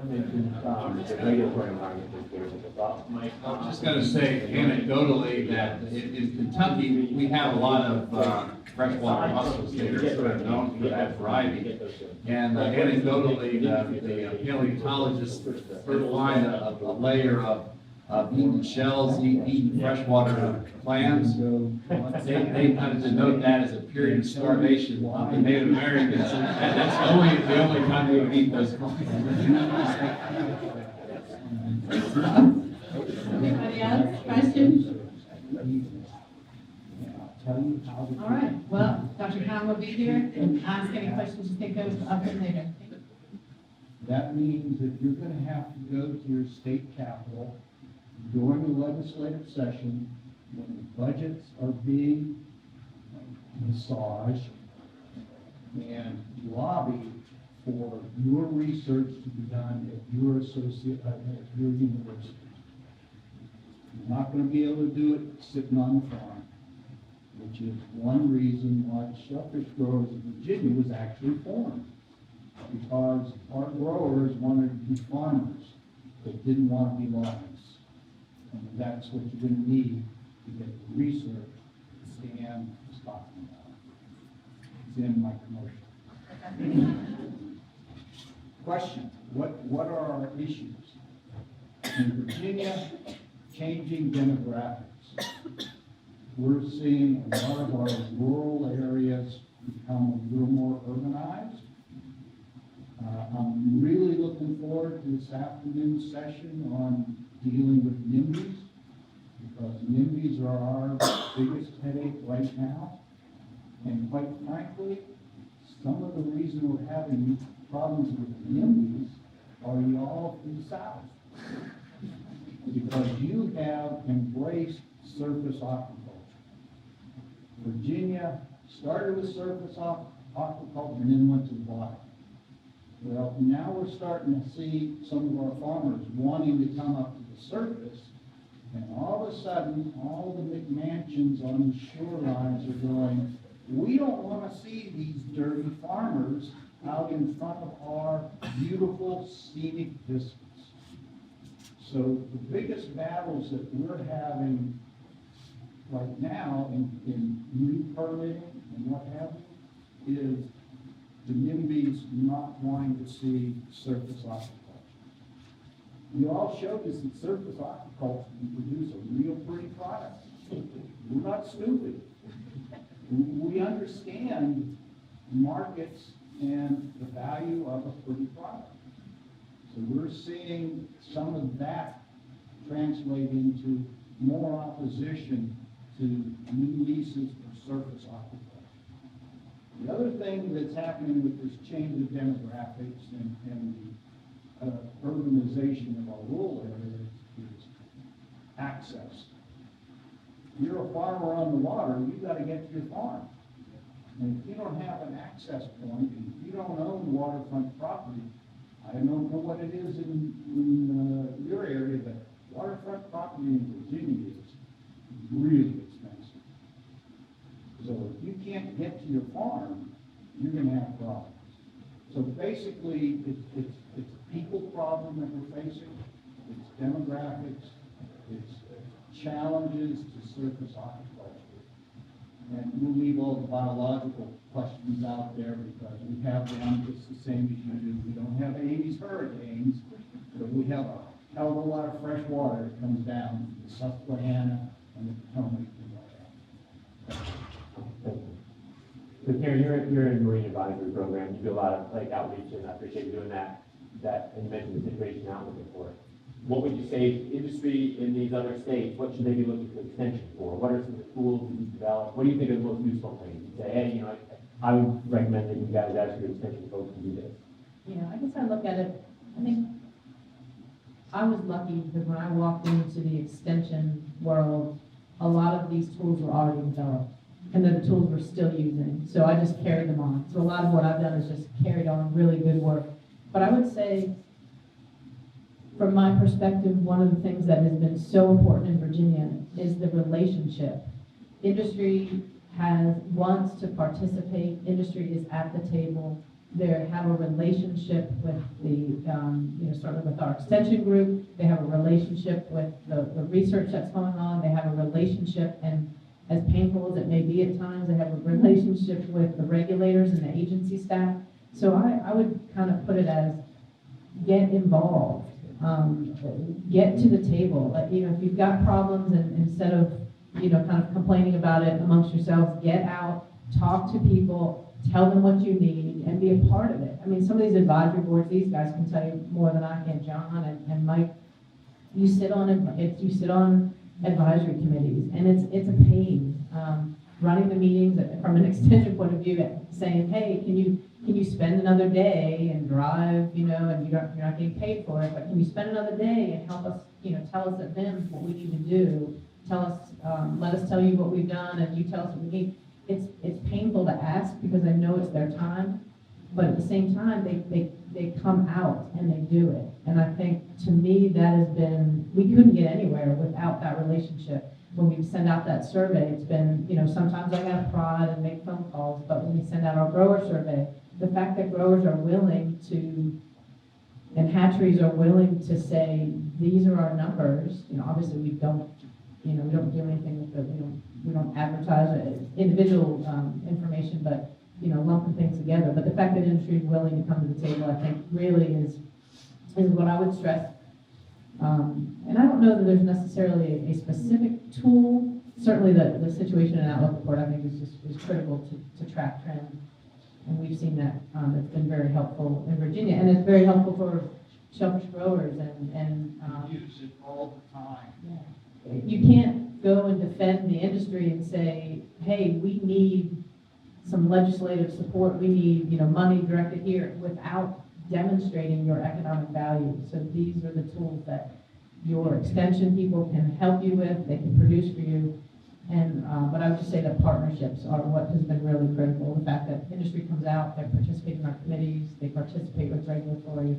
mentioned the regulatory environment is there as well. Mike, I was just going to say anecdotally that in Kentucky, we have a lot of freshwater mussels that are sort of known for that variety. And anecdotally, the paleontologists find a layer of eaten shells, eaten freshwater clams. They kind of denote that as a period of starvation of the Native Americans. And that's the only time they would eat those clams. Anybody else? Questions? All right. Well, Dr. Khan will be here and ask any questions you think of him later. That means that you're going to have to go to your state capitol during the legislative session when the budgets are being massaged and lobby for your research to be done at your at your university. You're not going to be able to do it sitting on the farm, which is one reason why Shellfish Growers in Virginia was actually formed. Because our growers wanted to be farmers, but didn't want to be lobbyists. And that's what you're going to need to get the research Stan was talking about. It's in my commercial. Question, what are our issues? In Virginia, changing demographics. We're seeing a lot of our rural areas become a little more urbanized. I'm really looking forward to this afternoon's session on dealing with NIMBYs, because NIMBYs are our biggest headache right now. And quite frankly, some of the reason we're having problems with NIMBYs are y'all from the South. Because you have embraced surface aquaculture. Virginia started with surface aquaculture and then went to the bottom. Well, now we're starting to see some of our farmers wanting to come up to the surface, and all of a sudden, all the McMansions on the shorelines are going, we don't want to see these dirty farmers out in front of our beautiful scenic vistas. So the biggest battles that we're having right now in new permitting and what have you is the NIMBYs not wanting to see surface aquaculture. You all showed us that surface aquaculture can produce a real pretty product. We're not stupid. We understand markets and the value of a pretty product. So we're seeing some of that translate into more opposition to new leases for surface aquaculture. The other thing that's happening with this change of demographics and the urbanization of our rural areas is access. If you're a farmer on the water, you've got to get to your farm. And if you don't have an access point, and if you don't own waterfront property, I don't know what it is in your area, but waterfront property in Virginia is really expensive. So if you can't get to your farm, you're going to have problems. So basically, it's a people problem that we're facing. It's demographics. It's challenges to surface aquaculture. And we'll leave all the biological questions out there because we have them just the same as you do. We don't have Amy's hurricanes, but we have a hell of a lot of fresh water that comes down from the Susquehanna and the Potomac. So Karen, you're in Marine Advisory Program. You do a lot of outreach, and I appreciate you doing that. And you mentioned the situation now looking for. What would you say industry in these other states, what should they be looking for extension for? What are some of the tools that you develop? What do you think are the most useful things? You say, hey, I would recommend that you guys ask your extension folks to do this. I guess I look at it, I think I was lucky because when I walked into the extension world, a lot of these tools were already developed and then the tools we're still using. So I just carried them on. So a lot of what I've done is just carried on really good work. But I would say, from my perspective, one of the things that has been so important in Virginia is the relationship. Industry wants to participate. Industry is at the table. They have a relationship with certainly with our extension group. They have a relationship with the research that's going on. They have a relationship, and as painful as it may be at times, they have a relationship with the regulators and the agency staff. So I would kind of put it as get involved, get to the table. If you've got problems, and instead of kind of complaining about it amongst yourselves, get out, talk to people, tell them what you need, and be a part of it. I mean, some of these advisory boards, these guys can tell you more than I can. John and Mike, you sit on advisory committees, and it's a pain. Running the meetings from an extension point of view, saying, hey, can you spend another day and drive, and you're not getting paid for it, but can you spend another day and help us, tell us at them what we need to do, let us tell you what we've done, and you tell us what we need. It's painful to ask because I know it's their time, but at the same time, they come out and they do it. And I think, to me, that has been, we couldn't get anywhere without that relationship. When we send out that survey, it's been, sometimes I gotta prod and make phone calls, but when we send out our grower survey, the fact that growers are willing to, and hatcheries are willing to say, these are our numbers, obviously we don't do anything with we don't advertise individual information, but, lumping things together. But the fact that industry is willing to come to the table, I think, really is what I would stress. And I don't know that there's necessarily a specific tool. Certainly the situation and outlook report, I think, is critical to track trends. And we've seen that it's been very helpful in Virginia, and it's very helpful for shellfish growers and Use it all the time. yeah. You can't go and defend the industry and say, hey, we need some legislative support, we need money directed here, without demonstrating your economic value. So these are the tools that your extension people can help you with, they can produce for you. And but I would just say that partnerships are what has been really critical. The fact that industry comes out, they participate in our committees, they participate with regulatory,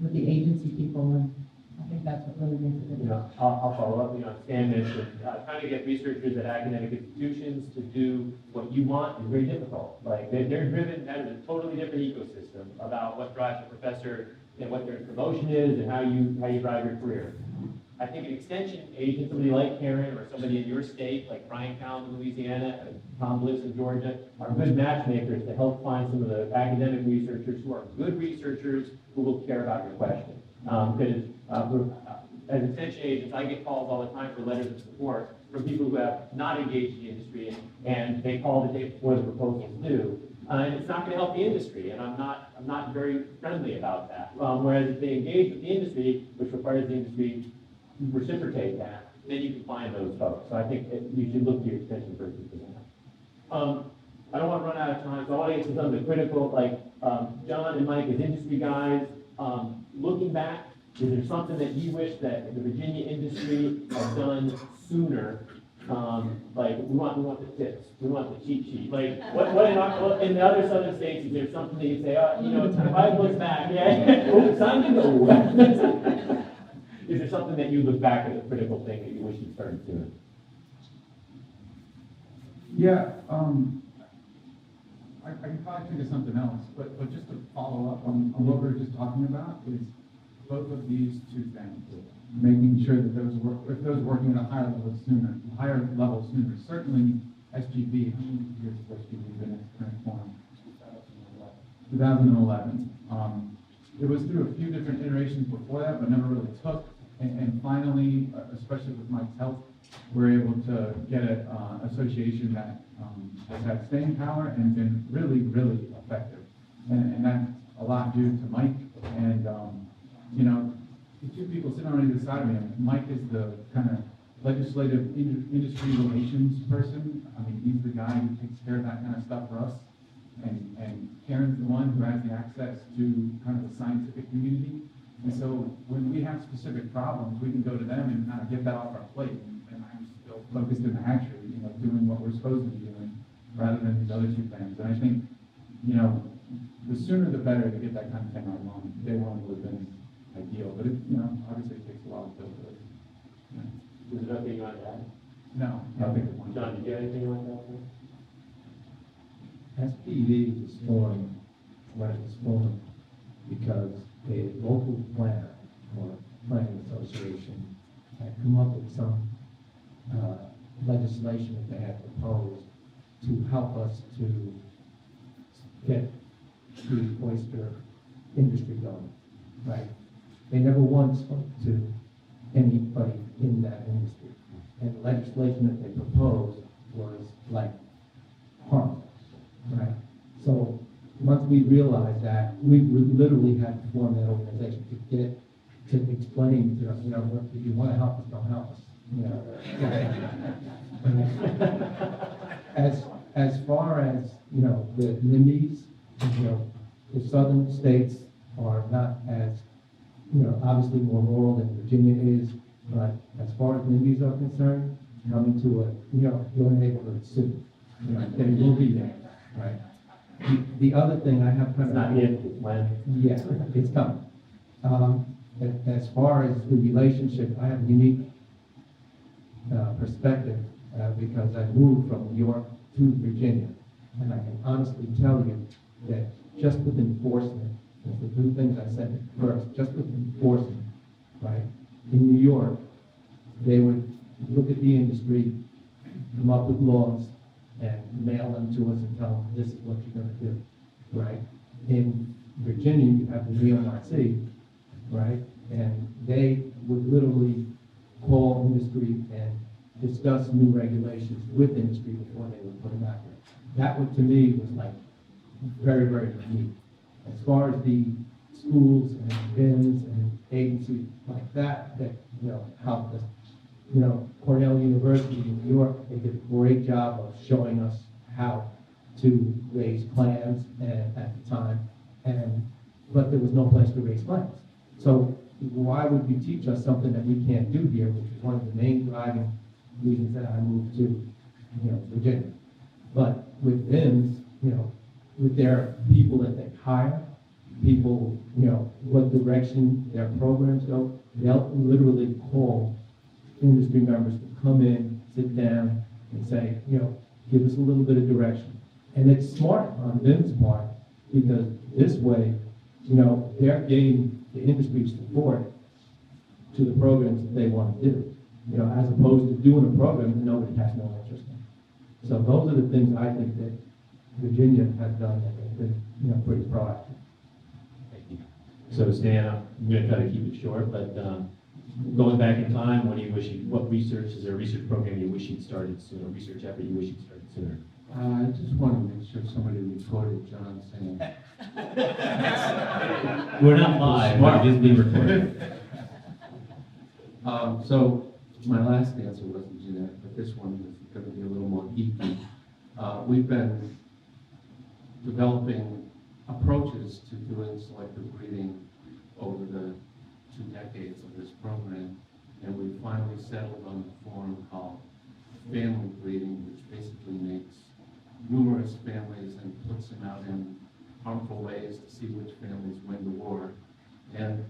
with the agency people, and I think that's what really makes it different. I'll follow up. Stan mentioned trying to get researchers at academic institutions to do what you want is very difficult. Like they're driven, that is a totally different ecosystem about what drives a professor and what their promotion is and how you drive your career. I think an extension agent, somebody like Karen or somebody in your state, like Brian Cowan in Louisiana, Tom Bliss in Georgia, are good matchmakers to help find some of the academic researchers who are good researchers who will care about your question. Because as extension agents, I get calls all the time for letters of support from people who have not engaged in the industry, and they call the day before the proposals due. And it's not going to help the industry, and I'm not very friendly about that. Whereas if they engage with the industry, which requires the industry reciprocate that, then you can find those folks. So I think you should look to your extension person for that. I don't want to run out of time, so I want to get to some of the critical, like John and Mike as industry guys. Looking back, is there something that you wish that the Virginia industry had done sooner? Like we want the tips, we want the cheat sheet. Like what in the other southern states, is there something that you say, if I look back, it's time to go. Is there something that you look back as a critical thing that you wish you'd started sooner? Yeah, I can probably think of something else, but just to follow up on what we were just talking about is both of these two things. Making sure that if those working at a higher level sooner, certainly SGB, how many years has SGB been in its current form? 2011. It was through a few different iterations before that, but never really took. And finally, especially with Mike's help, we're able to get an association that has had staying power and been really, really effective. And that's a lot due to Mike. And, the two people sitting on either side of me, Mike is the kind of legislative industry relations person. I mean, he's the guy who takes care of that kind of stuff for us. And Karen's the one who has the access to kind of the scientific community. And so when we have specific problems, we can go to them and kind of get that off our plate. And I'm still focused in the hatchery, doing what we're supposed to be doing, rather than these other two things. And I think, the sooner the better to get that kind of thing on. Day one would have been ideal, but it, obviously it takes a while to build it. Yeah. Is there nothing you want to add? No, I think it's one. John, did you have anything you want to add? SPD is exploring when it's formed, because a local planner or planning association had come up with some legislation that they had proposed to help us to get the oyster industry going, right? They never once spoke to anybody in that industry. And the legislation that they proposed was like harmless, right? So once we realized that, we literally had to form that organization to explain to them, if you want to help us, don't help us. As far as, the NIMBYs, the southern states are not as, obviously more rural than Virginia is, but as far as NIMBYs are concerned, coming to your neighborhood soon, they will be there, right? The other thing I have kind It's of. not yet, it's when. Yeah, it's coming. As far as the relationship, I have a unique perspective because I moved from New York to Virginia. And I can honestly tell you that just with enforcement, the two things I said first, just with enforcement, right? In New York, they would look at the industry, come up with laws, and mail them to us and tell them, this is what you're going to do, right? In Virginia, you have the VMRC, right? And they would literally call industry and discuss new regulations with industry before they would put them out there. That one to me was like very, very unique. As far as the schools and VINs and agencies like that helped us. Cornell University in New York, they did a great job of showing us how to raise plans at the time, but there was no place to raise plans. So why would you teach us something that we can't do here, which is one of the main driving reasons that I moved to, Virginia. But with VINs, with their people that they hire, people, what direction their programs go, they'll literally call industry members to come in, sit down, and say, give us a little bit of direction. And it's smart on VIN's part, because this way, they're getting the industry support to the programs that they want to do, as opposed to doing a program that nobody has no interest in. So those are the things I think that Virginia has done that have been, pretty proactive. Thank you. So Stan, I'm going to try to keep it short, but going back in time, what research, is there a research program you wish you'd started sooner, research effort you wish you'd started sooner? I just want to make sure somebody recorded John saying. We're not live, but it is being recorded. So my last answer wasn't generic, but this one is going to be a little more geeky. We've been developing approaches to doing selective breeding over the 2 decades of this program, and we finally settled on the form called family breeding, which basically makes numerous families and puts them out in harmful ways to see which families win the war. And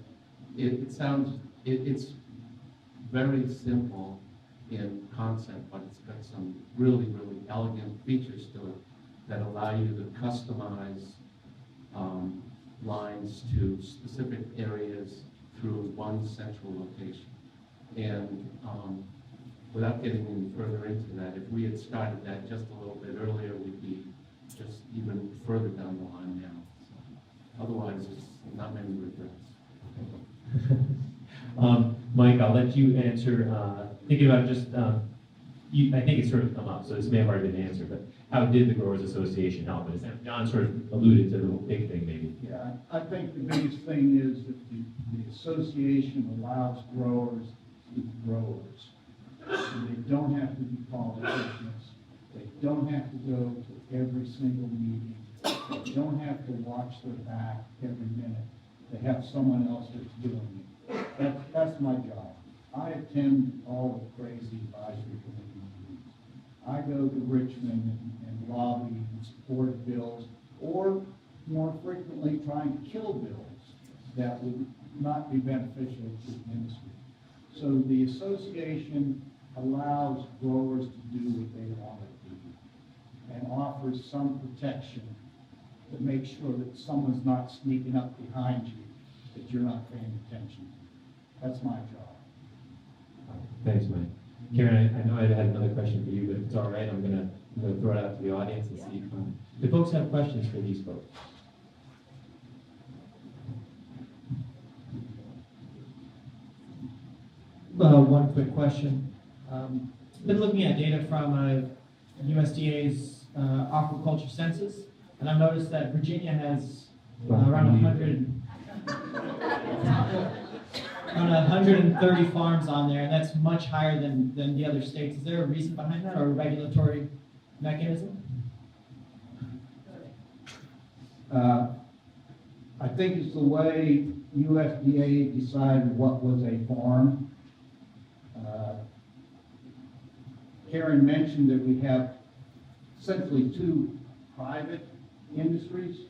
it's very simple in concept, but it's got some really, really elegant features to it that allow you to customize lines to specific areas through one central location. And without getting any further into that, if we had started that just a little bit earlier, we'd be just even further down the line now. So, otherwise, there's not many regrets. Mike, I'll let you answer, thinking about just, I think it's sort of come up, so this may have already been answered, but how did the Growers Association help? And John sort of alluded to the big thing, maybe. Yeah, I think the biggest thing is that the association allows growers to be growers. And they don't have to be politicians. They don't have to go to every single meeting. They don't have to watch their back every minute. They have someone else that's doing it. That's my job. I attend all the crazy advisory committee meetings. I go to Richmond and lobby and support bills, or more frequently trying to kill bills that would not be beneficial to the industry. So the association allows growers to do what they want to do and offers some protection to make sure that someone's not sneaking up behind you, that you're not paying attention. That's my job. Thanks, Mike. Karen, I know I had another question for you, but if it's all right, I'm gonna throw it out to the audience and see if, do folks have questions for these folks? One quick question. Been looking at data from USDA's aquaculture census, and I've noticed that Virginia has around 130 farms on there, and that's much higher than the other states. Is there a reason behind that, or a regulatory mechanism? I think it's the way USDA decided what was a farm. Karen mentioned that we have essentially two private industries,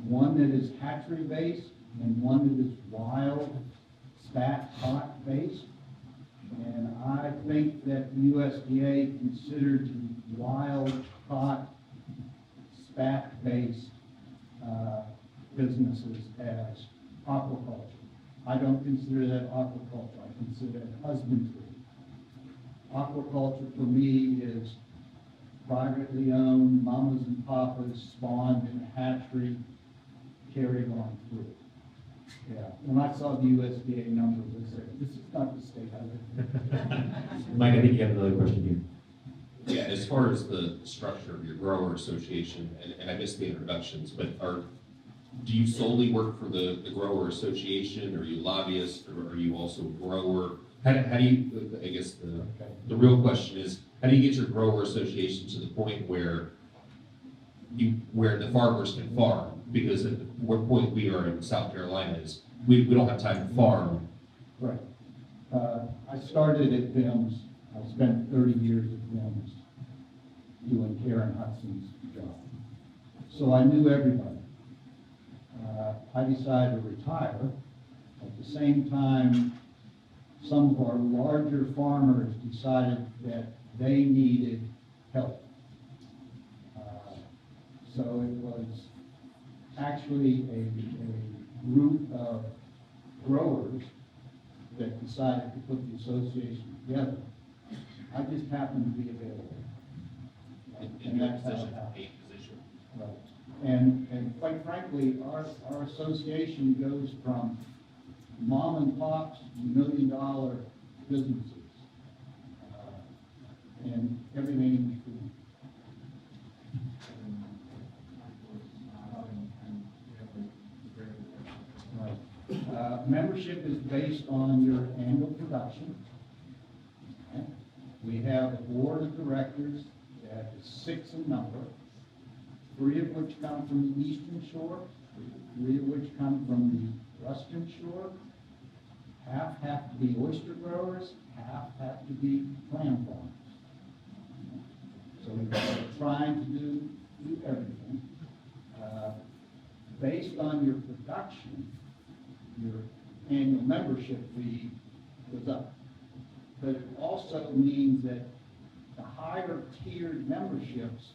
one that is hatchery-based and one that is wild spat pot based. And I think that the USDA considered the wild caught spat based businesses as aquaculture. I don't consider that aquaculture, I consider it husbandry. Aquaculture for me is privately owned, mamas and papas spawned in a hatchery, carried on through. Yeah, when I saw the USDA numbers, I said, this is not the state I live in. Mike, I think you have another question here. Yeah, as far as the structure of your grower association, and I missed the introductions, but do you solely work for the grower association, or are you lobbyists, or are you also a grower? How do you, I guess the real question is, how do you get your grower association to the point where the farmers can farm? Because at what point we are in South Carolina is, we don't have time to farm. Right. I started at VIMS. I spent 30 years at VIMS doing Karen Hudson's job. So I knew everybody. I decided to retire. At the same time, some of our larger farmers decided that they needed help. So it was actually a group of growers that decided to put the association together. I just happened to be available. In your position, a position. Right. And quite frankly, our association goes from mom and pops to $1 million businesses, and everything in between. Right. Membership is based on your annual production. Okay. We have a board of directors that is 6 in number, 3 of which come from the Eastern Shore, 3 of which come from the Western Shore. Half have to be oyster growers, half have to be clam farmers. So we're trying to do everything. Based on your production, your annual membership fee goes up. But it also means that the higher tiered memberships,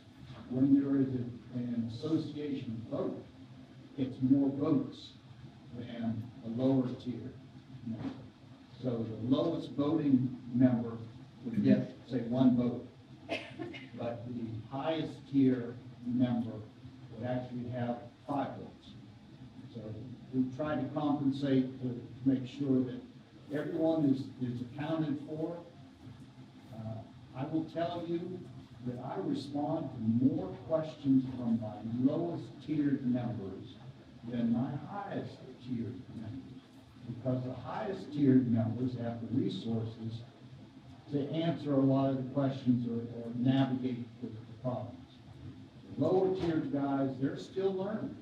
when there is an association vote, gets more votes than a lower tier member. So the lowest voting member would get, say, 1 vote. But the highest tier member would actually have 5 votes. So we try to compensate to make sure that everyone is accounted for. I will tell you that I respond to more questions from my lowest tiered members than my highest tiered members, because the highest tiered members have the resources to answer a lot of the questions or navigate the problems. The lower tiered guys, they're still learning.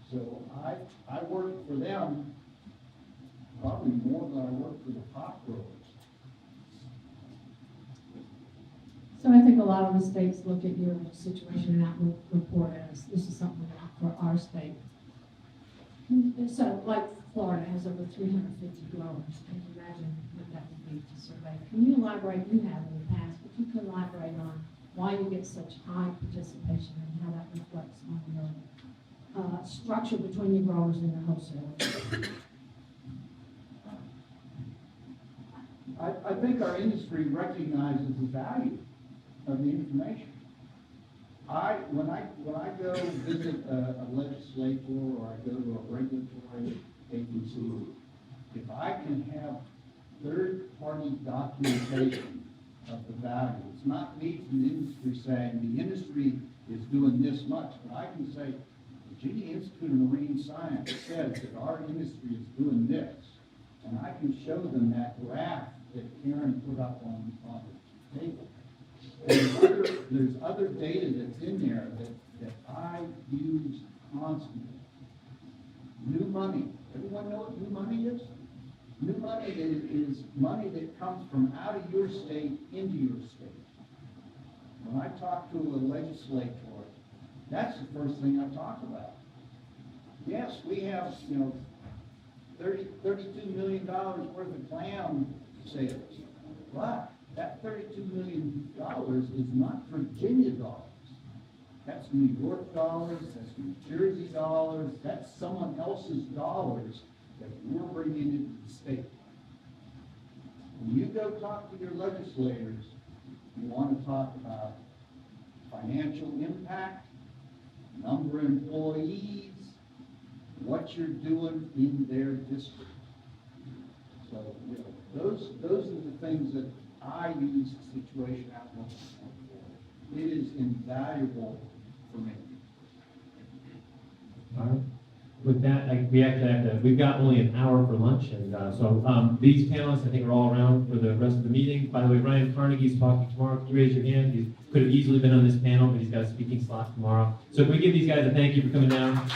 So I work for them probably more than I work for the top growers. So I think a lot of the states look at your situation and outlook report as, this is something for our state. So, like Florida has over 350 growers. Can you imagine what that would be to survey? Can you elaborate, you have in the past, but you can elaborate on why you get such high participation and how that reflects on your structure between your growers and your wholesalers? I think our industry recognizes the value of the information. When I go visit a legislator or I go to a regulatory agency, if I can have third-party documentation of the value, it's not me from the industry saying the industry is doing this much, but I can say, Virginia Institute of Marine Science says that our industry is doing this, and I can show them that graph that Karen put up on the table. There's other data that's in there that I use constantly. New money. Everyone know what new money is? New money is money that comes from out of your state into your state. When I talk to a legislator, that's the first thing I talk about. Yes, we have, $32 million worth of clam sales, but that $32 million is not Virginia dollars. That's New York dollars, that's New Jersey dollars, that's someone else's dollars that we're bringing into the state. When you go talk to your legislators, you want to talk about financial impact, number of employees, what you're doing in their district. So, those are the things that I use the situation outlook for. It is invaluable for me. All right. With that, we actually have to, we've got only an hour for lunch, and so these panelists, I think, are all around for the rest of the meeting. By the way, Ryan Carnegie's talking tomorrow. Can you raise your hand? He could have easily been on this panel, but he's got a speaking slot tomorrow. So can we give these guys a thank you for coming down?